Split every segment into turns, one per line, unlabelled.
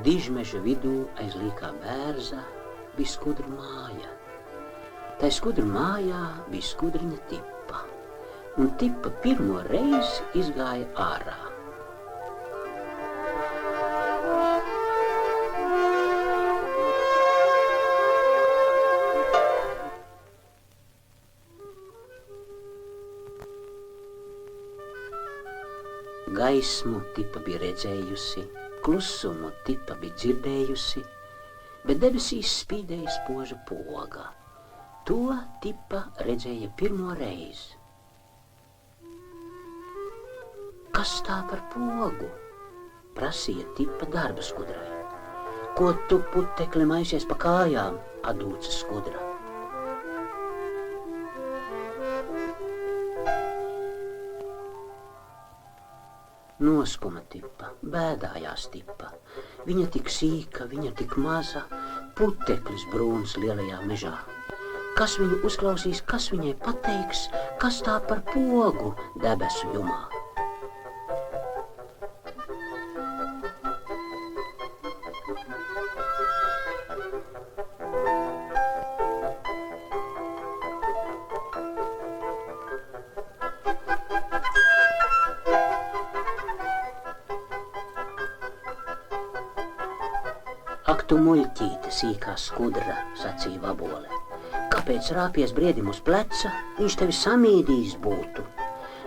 Dižmeža vidū aiz līkā bērza bija skudru māja. Tai skudru mājā bija skudriņa Tipa, un Tipa pirmo reizi izgāja ārā. Gaismu Tipa bija redzējusi, klusumu Tipa bija dzirdējusi, bet debesīs spīdēja spoža poga. To Tipa redzēja pirmo reizi. Kas tā par pogu? Prasīja Tipa darba skudrai. Ko tu, putekli, maisies pa kājām? Atdūca skudra. Noskuma Tipa, bēdājās Tipa. Viņa tik sīka, viņa tik maza, puteklis brūns lielajā mežā. Kas viņu uzklausīs, kas viņai pateiks, kas tā par pogu debesu jumā? Ak, tu muļķīte, sīkā skudra, sacīja Vabole. Kāpēc rāpies briedim uz pleca, viņš tevi samīdījis būtu?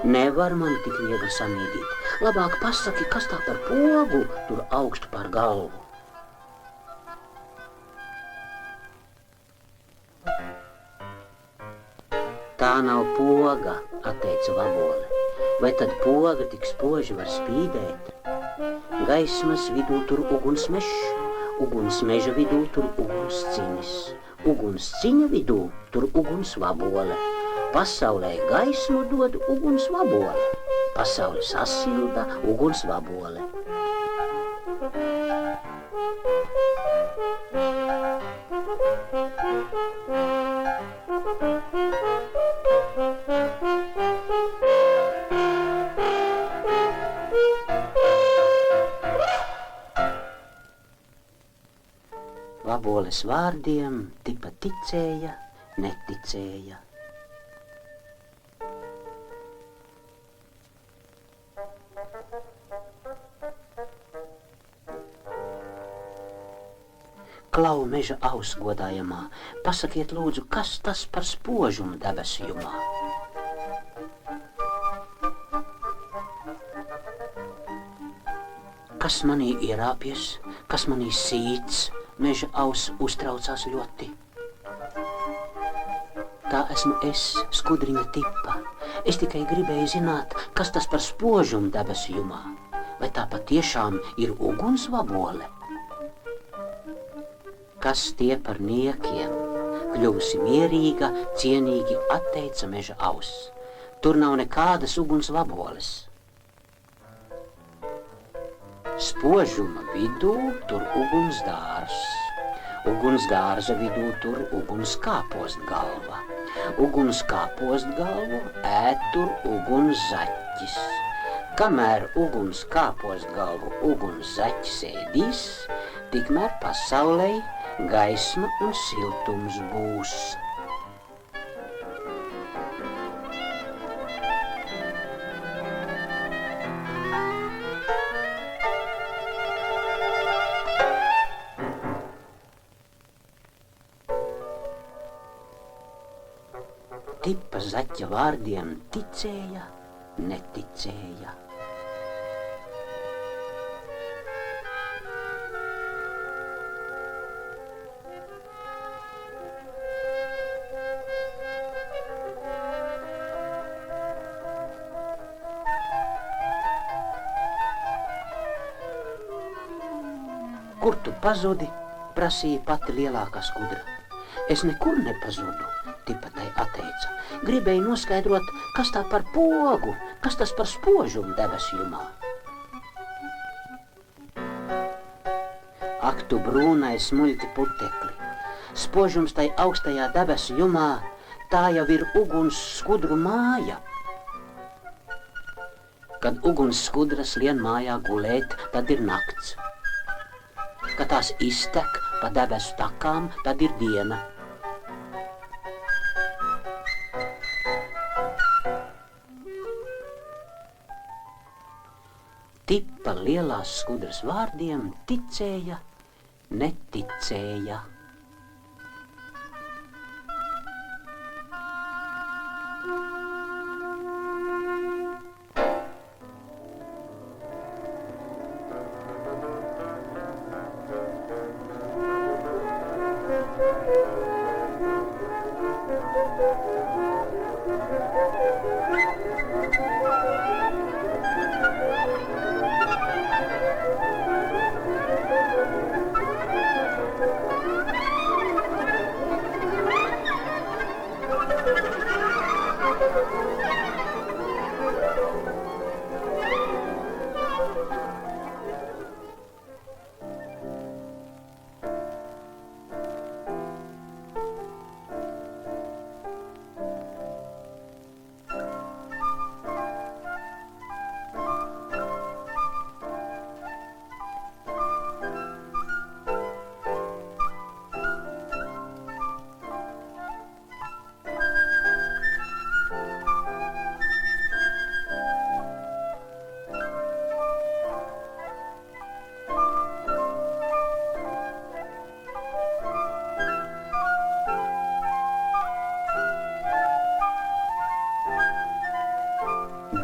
Nevar man tik viegli samīdīt. Labāk pasaki, kas tā par pogu tur augstu pār galvu. Tā nav poga, atteica Vabole. Vai tad poga tik spoži var spīdēt? Gaismas vidū tur ugunsmešs. Uguns meža vidū tur uguns cinis, uguns ciņa vidū tur uguns Vabole. Pasaulē gaismu dod uguns Vabole, pasauli sasilda uguns Vabole. Vaboles vārdiem Tipa ticēja, neticēja. Klau, meža aus godājamā, pasakiet lūdzu, kas tas par spožumu debesu jumā? Kas manī ierāpies, kas manī sīts? Meža aus uztraucās ļoti. Tā esmu es, skudriņa Tipa. Es tikai gribēju zināt, kas tas par spožumu debesu jumā. Vai tā patiešām ir uguns Vabole? Kas tie par niekiem? Kļuvusi mierīga, cienīgi atteica meža aus. Tur nav nekādas uguns Vaboles. Spožuma vidū tur uguns dārs. Uguns dārza vidū tur uguns kāpostgalva. Uguns kāpostgalvu ēd tur uguns zaķis. Kamēr uguns kāpostgalvu uguns zaķis ēdīs, tikmēr pasaulē gaisma un siltums būs. Tipa zaķa vārdiem ticēja, neticēja. Kur tu pazudi? Prasīja pati lielākā skudra. Es nekur nepazudu, Tipa tai atteica. Gribēju noskaidrot, kas tā par pogu, kas tas par spožumu debesu jumā. Ak, tu brūnais muļķi putekli, spožums tai augstajā debesu jumā, tā jau ir uguns skudru māja. Kad uguns skudras lien mājā gulēt, tad ir nakts. Kad tās iztek pa debesu takām, tad ir diena. Tipa lielās skudras vārdiem ticēja, neticēja.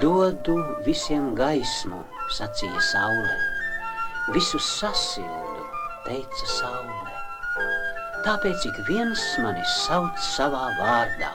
Dodu visiem gaismu, sacīja saule. Visus sasildu, teica saule. Tāpēc ik viens mani sauc savā vārdā.